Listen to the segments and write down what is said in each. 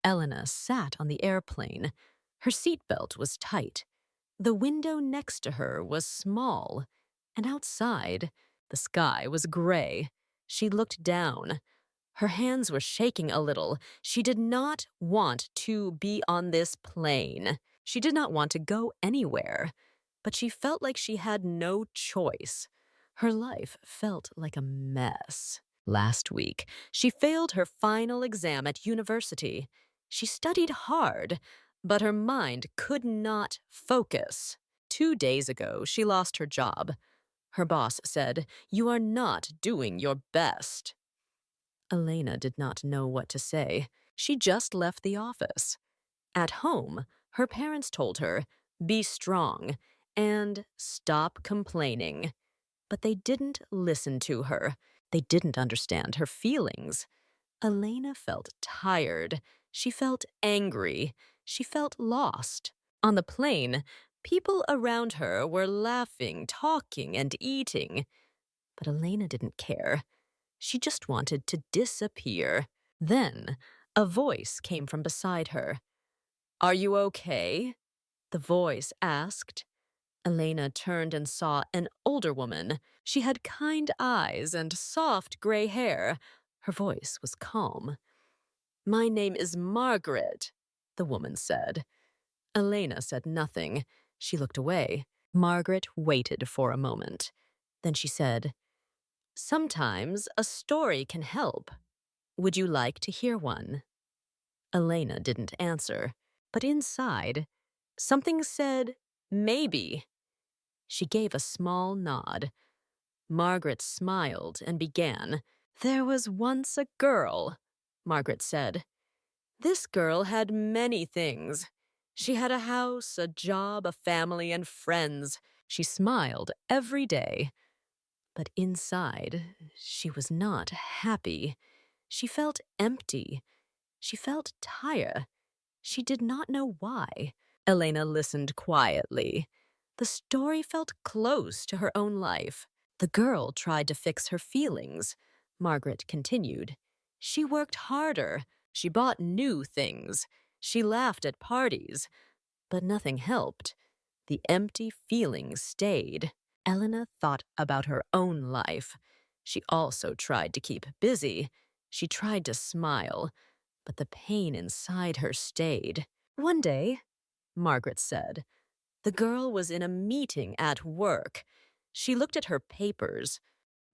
Elena sat on the airplane. Her seatbelt was tight. The window next to her was small, and outside, the sky was gray. She looked down. Her hands were shaking a little. She did not want to be on this plane. She did not want to go anywhere, but she felt like she had no choice. Her life felt like a mess. Last week, she failed her final exam at university. She studied hard, but her mind could not focus. 2 days ago, she lost her job. Her boss said, "You are not doing your best." Elena did not know what to say. She just left the office. At home, her parents told her, "Be strong and stop complaining." But they didn't listen to her. They didn't understand her feelings. Elena felt tired. She felt angry. She felt lost. On the plane, people around her were laughing, talking, and eating. But Elena didn't care. She just wanted to disappear. Then, a voice came from beside her. "Are you okay?" the voice asked. Elena turned and saw an older woman. She had kind eyes and soft gray hair. Her voice was calm. "My name is Margaret," the woman said. Elena said nothing. She looked away. Margaret waited for a moment. Then she said, "Sometimes a story can help. Would you like to hear one?" Elena didn't answer, but inside, something said, "Maybe." She gave a small nod. Margaret smiled and began. "There was once a girl," Margaret said. "This girl had many things. She had a house, a job, a family, and friends. She smiled every day. But inside, she was not happy. She felt empty. She felt tired. She did not know why." Elena listened quietly. The story felt close to her own life. The girl tried to fix her feelings. Margaret continued. She worked harder. She bought new things. She laughed at parties. But nothing helped. The empty feeling stayed. Elena thought about her own life. She also tried to keep busy. She tried to smile, but the pain inside her stayed. One day, Margaret said, the girl was in a meeting at work. She looked at her papers.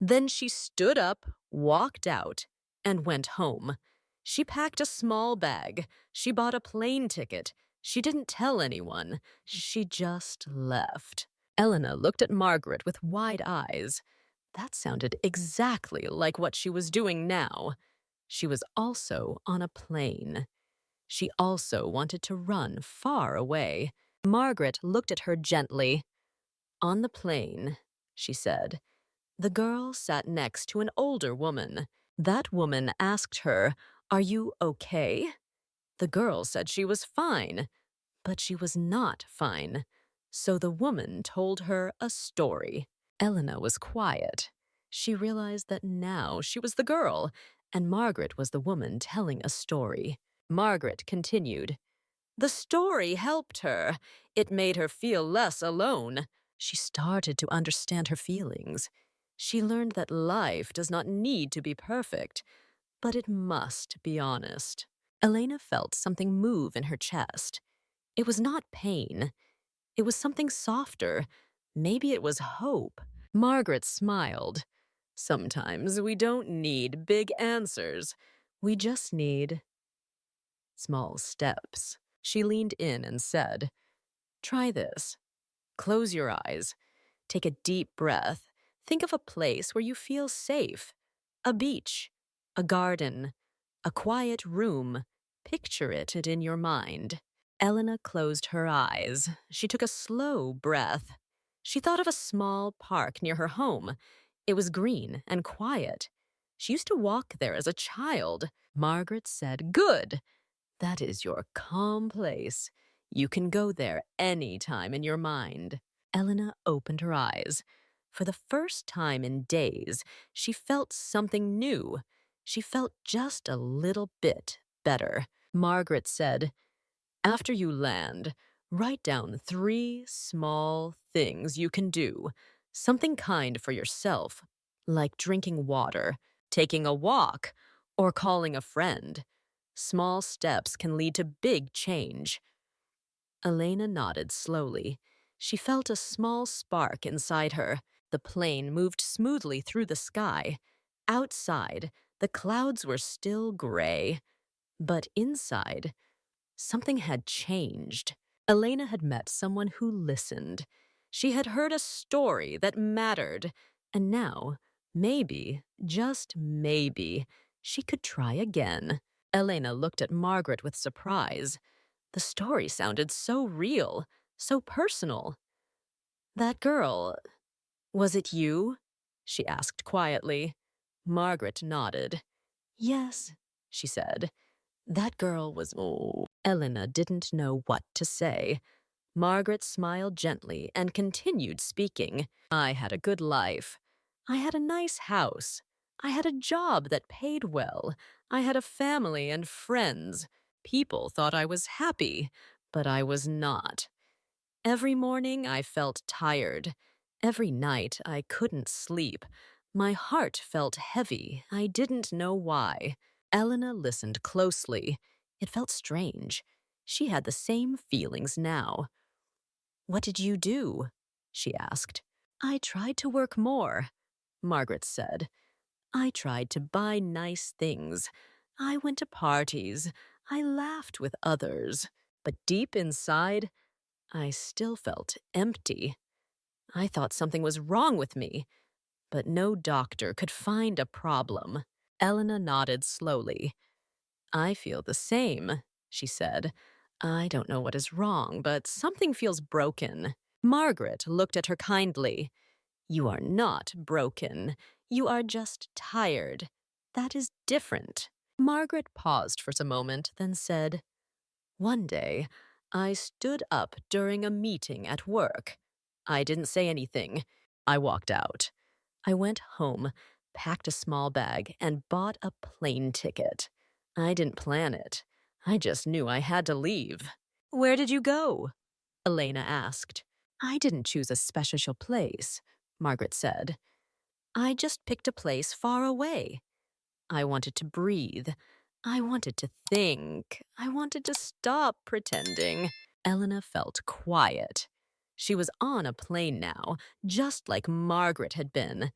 Then she stood up, walked out, and went home. She packed a small bag. She bought a plane ticket. She didn't tell anyone. She just left. Elena looked at Margaret with wide eyes. That sounded exactly like what she was doing now. She was also on a plane. She also wanted to run far away. Margaret looked at her gently. "On the plane," she said. The girl sat next to an older woman. That woman asked her, "Are you okay?" The girl said she was fine, but she was not fine. So the woman told her a story. Elena was quiet. She realized that now she was the girl, and Margaret was the woman telling a story. Margaret continued. The story helped her. It made her feel less alone. She started to understand her feelings. She learned that life does not need to be perfect, but it must be honest. Elena felt something move in her chest. It was not pain. It was something softer. Maybe it was hope. Margaret smiled. Sometimes we don't need big answers. We just need small steps. She leaned in and said, "Try this. Close your eyes. Take a deep breath. Think of a place where you feel safe. A beach, a garden, a quiet room. Picture it in your mind." Elena closed her eyes. She took a slow breath. She thought of a small park near her home. It was green and quiet. She used to walk there as a child. Margaret said, "Good. That is your calm place. You can go there any time in your mind." Elena opened her eyes. For the first time in days, she felt something new. She felt just a little bit better. Margaret said, "After you land, write down 3 small things you can do. Something kind for yourself, like drinking water, taking a walk, or calling a friend. Small steps can lead to big change." Elena nodded slowly. She felt a small spark inside her. The plane moved smoothly through the sky. Outside, the clouds were still gray, but inside, something had changed. Elena had met someone who listened. She had heard a story that mattered, and now, maybe, just maybe, she could try again. Elena looked at Margaret with surprise. The story sounded so real, so personal. "That girl, was it you?" she asked quietly. Margaret nodded. "Yes," she said. "That girl was—" Oh. Elena didn't know what to say. Margaret smiled gently and continued speaking. "I had a good life. I had a nice house. I had a job that paid well. I had a family and friends. People thought I was happy, but I was not. Every morning I felt tired. Every night I couldn't sleep. My heart felt heavy. I didn't know why." Elena listened closely. It felt strange. She had the same feelings now. "What did you do?" she asked. "I tried to work more," Margaret said. "I tried to buy nice things. I went to parties. I laughed with others. But deep inside, I still felt empty. I thought something was wrong with me, but no doctor could find a problem." Elena nodded slowly. "I feel the same," she said. "I don't know what is wrong, but something feels broken." Margaret looked at her kindly. "You are not broken. You are just tired. That is different." Margaret paused for a moment, then said, "One day, I stood up during a meeting at work. I didn't say anything. I walked out. I went home, packed a small bag, and bought a plane ticket. I didn't plan it. I just knew I had to leave." "Where did you go?" Elena asked. "I didn't choose a special place," Margaret said. "I just picked a place far away. I wanted to breathe. I wanted to think. I wanted to stop pretending." Elena felt quiet. She was on a plane now, just like Margaret had been.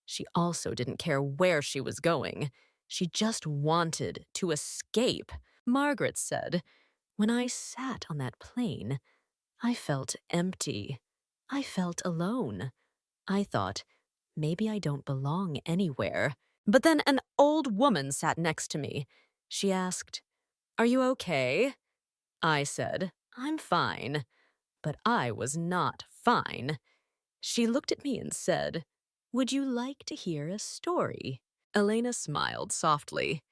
She also didn't care where she was going. She just wanted to escape. Margaret said, "When I sat on that plane, I felt empty. I felt alone. I thought, maybe I don't belong anywhere." But then an old woman sat next to me. She asked, "Are you okay?" I said, "I'm fine." But I was not fine. She looked at me and said, "Would you like to hear a story?" Elena smiled softly,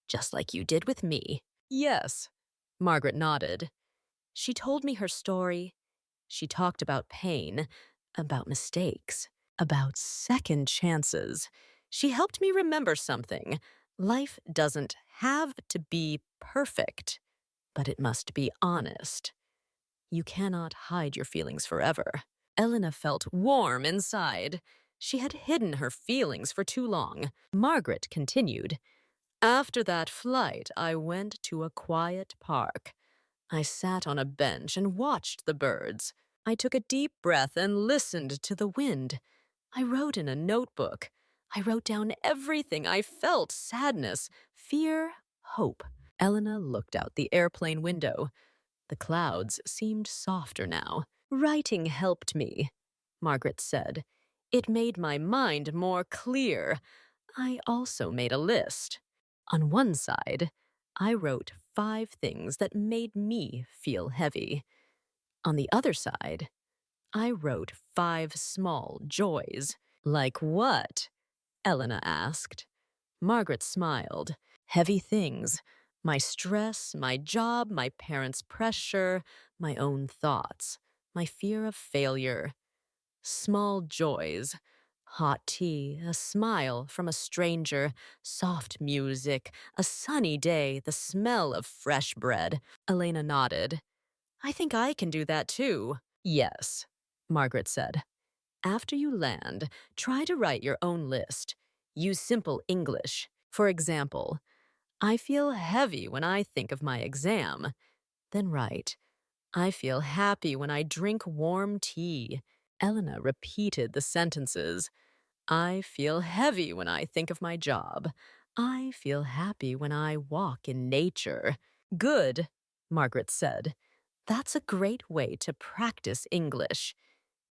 "Just like you did with me." "Yes." Margaret nodded. She told me her story. She talked about pain, about mistakes, about second chances. She helped me remember something. Life doesn't have to be perfect, but it must be honest. You cannot hide your feelings forever. Elena felt warm inside. She had hidden her feelings for too long. Margaret continued, "After that flight, I went to a quiet park. I sat on a bench and watched the birds. I took a deep breath and listened to the wind. I wrote in a notebook. I wrote down everything I felt: sadness, fear, hope." Elena looked out the airplane window. The clouds seemed softer now. "Writing helped me," Margaret said. "It made my mind more clear. I also made a list. On one side, I wrote 5 things that made me feel heavy. On the other side, I wrote 5 small joys." "Like what?" Elena asked. Margaret smiled. "Heavy things. My stress, my job, my parents' pressure, my own thoughts, my fear of failure. Small joys. Hot tea, a smile from a stranger, soft music, a sunny day, the smell of fresh bread. Elena nodded. I think I can do that too. Yes, Margaret said. After you land, try to write your own list. Use simple English. For example, I feel heavy when I think of my exam. Then write, I feel happy when I drink warm tea. Elena repeated the sentences. I feel heavy when I think of my job. I feel happy when I walk in nature. Good, Margaret said. That's a great way to practice English.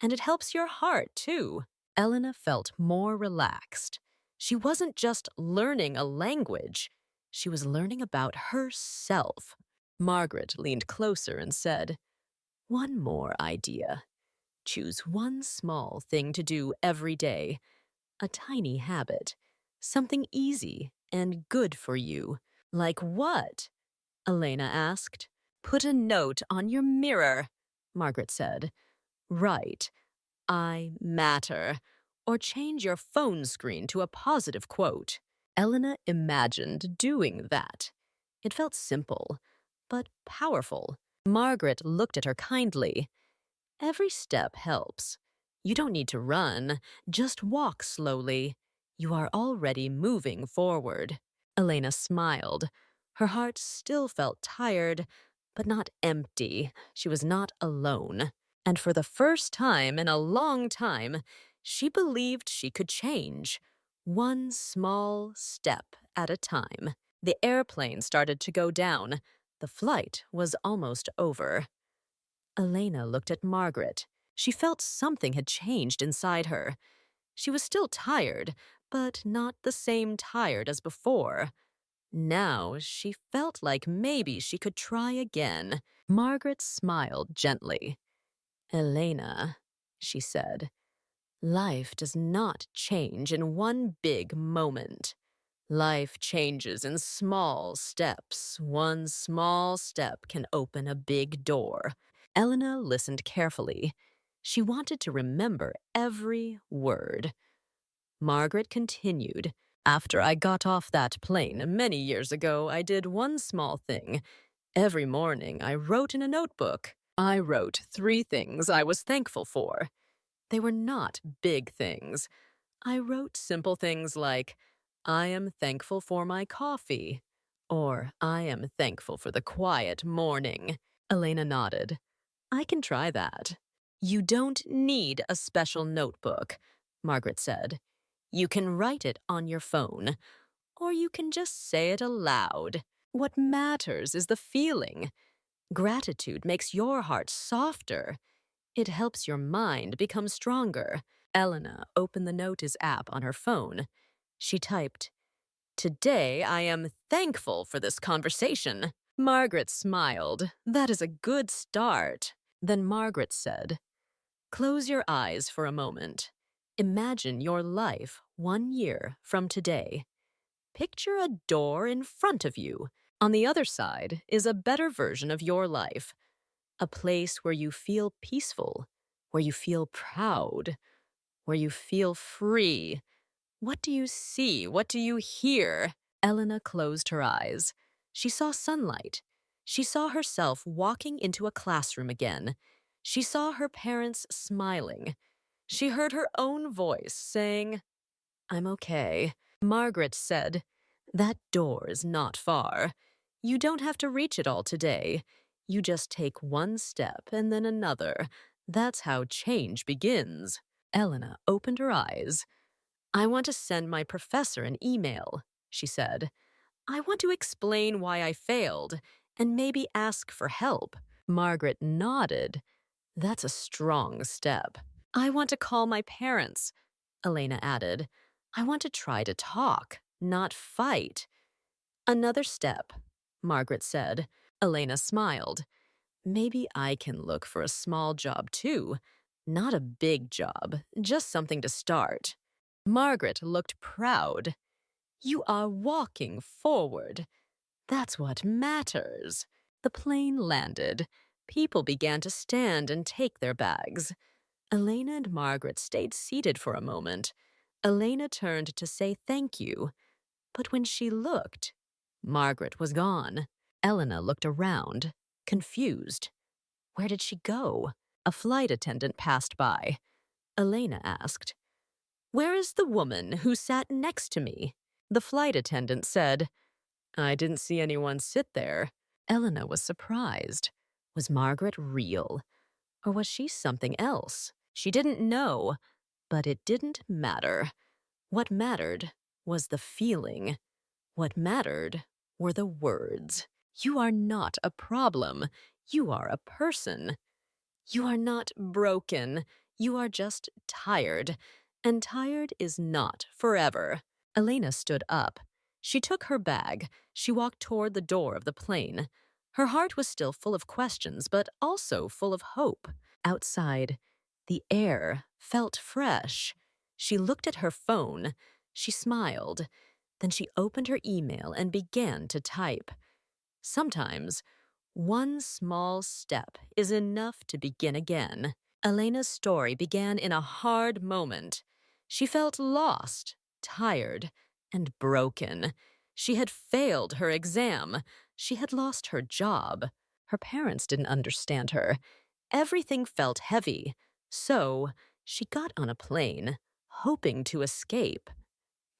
And it helps your heart, too. Elena felt more relaxed. She wasn't just learning a language. She was learning about herself. Margaret leaned closer and said, One more idea. Choose one small thing to do every day. A tiny habit. Something easy and good for you. Like what? Elena asked. Put a note on your mirror, Margaret said. Write, I matter, or change your phone screen to a positive quote. Elena imagined doing that. It felt simple, but powerful. Margaret looked at her kindly. Every step helps. You don't need to run, just walk slowly. You are already moving forward. Elena smiled. Her heart still felt tired, but not empty. She was not alone. And for the first time in a long time, she believed she could change. One small step at a time. The airplane started to go down. The flight was almost over. Elena looked at Margaret. She felt something had changed inside her. She was still tired, but not the same tired as before. Now she felt like maybe she could try again. Margaret smiled gently. Elena, she said, life does not change in one big moment. Life changes in small steps. One small step can open a big door. Elena listened carefully. She wanted to remember every word. Margaret continued. After I got off that plane many years ago, I did one small thing. Every morning, I wrote in a notebook. I wrote 3 things I was thankful for. They were not big things. I wrote simple things like, I am thankful for my coffee, or I am thankful for the quiet morning. Elena nodded. I can try that. You don't need a special notebook, Margaret said. You can write it on your phone, or you can just say it aloud. What matters is the feeling. Gratitude makes your heart softer. It helps your mind become stronger. Elena opened the Notice app on her phone. She typed, Today I am thankful for this conversation. Margaret smiled. That is a good start. Then Margaret said, Close your eyes for a moment. Imagine your life 1 year from today. Picture a door in front of you. On the other side is a better version of your life. A place where you feel peaceful, where you feel proud, where you feel free. What do you see? What do you hear? Elena closed her eyes. She saw sunlight. She saw herself walking into a classroom again. She saw her parents smiling. She heard her own voice saying, I'm okay. Margaret said, That door is not far. You don't have to reach it all today. You just take one step and then another. That's how change begins. Elena opened her eyes. I want to send my professor an email, she said. I want to explain why I failed and maybe ask for help. Margaret nodded. That's a strong step. I want to call my parents, Elena added. I want to try to talk, not fight. Another step, Margaret said. Elena smiled. Maybe I can look for a small job too. Not a big job, just something to start. Margaret looked proud. You are walking forward. That's what matters. The plane landed. People began to stand and take their bags. Elena and Margaret stayed seated for a moment. Elena turned to say thank you, but when she looked, Margaret was gone. Elena looked around, confused. Where did she go? A flight attendant passed by. Elena asked, "Where is the woman who sat next to me?" The flight attendant said, "I didn't see anyone sit there." Elena was surprised. Was Margaret real? Or was she something else? She didn't know, but it didn't matter. What mattered was the feeling. What mattered were the words. You are not a problem. You are a person. You are not broken. You are just tired. And tired is not forever. Elena stood up. She took her bag. She walked toward the door of the plane. Her heart was still full of questions, but also full of hope. Outside, the air felt fresh. She looked at her phone. She smiled. Then she opened her email and began to type. Sometimes, one small step is enough to begin again. Elena's story began in a hard moment. She felt lost, tired, and broken. She had failed her exam. She had lost her job. Her parents didn't understand her. Everything felt heavy. So, she got on a plane, hoping to escape.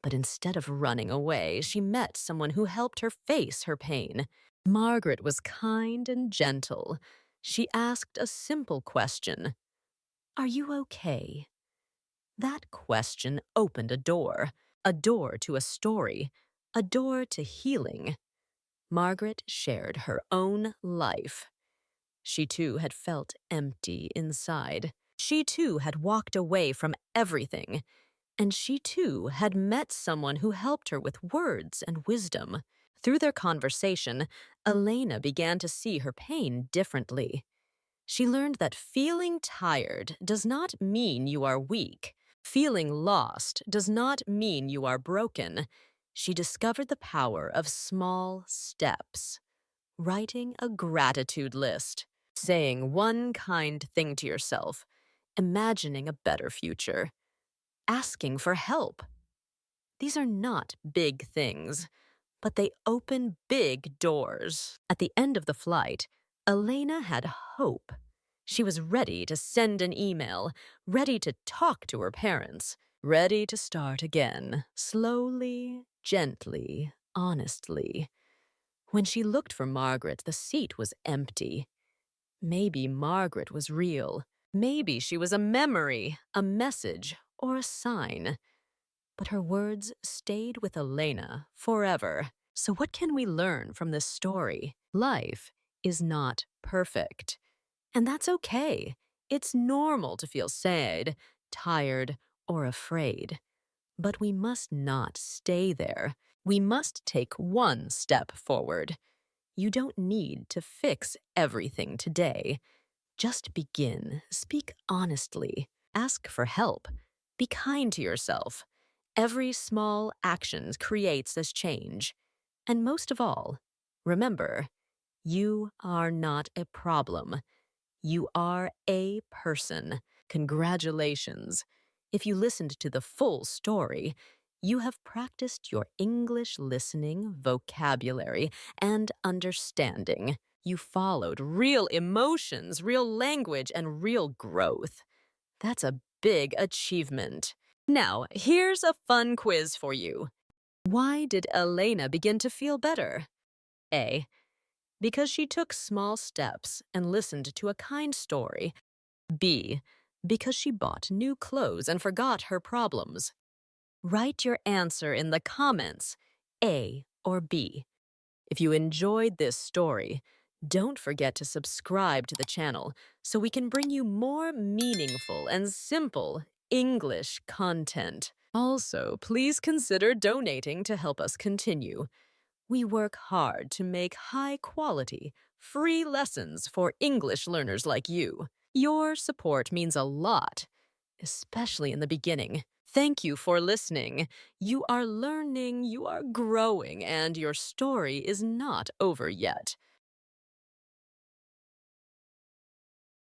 But instead of running away, she met someone who helped her face her pain. Margaret was kind and gentle. She asked a simple question. "Are you okay?" That question opened a door to a story, a door to healing. Margaret shared her own life. She too had felt empty inside. She too had walked away from everything. And she too had met someone who helped her with words and wisdom. Through their conversation, Elena began to see her pain differently. She learned that feeling tired does not mean you are weak. Feeling lost does not mean you are broken. She discovered the power of small steps. Writing a gratitude list, saying one kind thing to yourself, imagining a better future, asking for help. These are not big things, but they open big doors. At the end of the flight, Elena had hope. She was ready to send an email, ready to talk to her parents, ready to start again, slowly, gently, honestly. When she looked for Margaret, the seat was empty. Maybe Margaret was real. Maybe she was a memory, a message, or a sign. But her words stayed with Elena forever. So what can we learn from this story? Life is not perfect. And that's okay. It's normal to feel sad, tired, or afraid. But we must not stay there. We must take one step forward. You don't need to fix everything today. Just begin. Speak honestly. Ask for help. Be kind to yourself. Every small action creates this change. And most of all, remember, you are not a problem. You are a person. Congratulations. If you listened to the full story, you have practiced your English listening, vocabulary, and understanding. You followed real emotions, real language, and real growth. That's a big achievement. Now, here's a fun quiz for you. Why did Elena begin to feel better? A. Because she took small steps and listened to a kind story. B. Because she bought new clothes and forgot her problems. Write your answer in the comments, A or B. If you enjoyed this story, don't forget to subscribe to the channel so we can bring you more meaningful and simple English content. Also, please consider donating to help us continue. We work hard to make high-quality, free lessons for English learners like you. Your support means a lot, especially in the beginning. Thank you for listening. You are learning, you are growing, and your story is not over yet.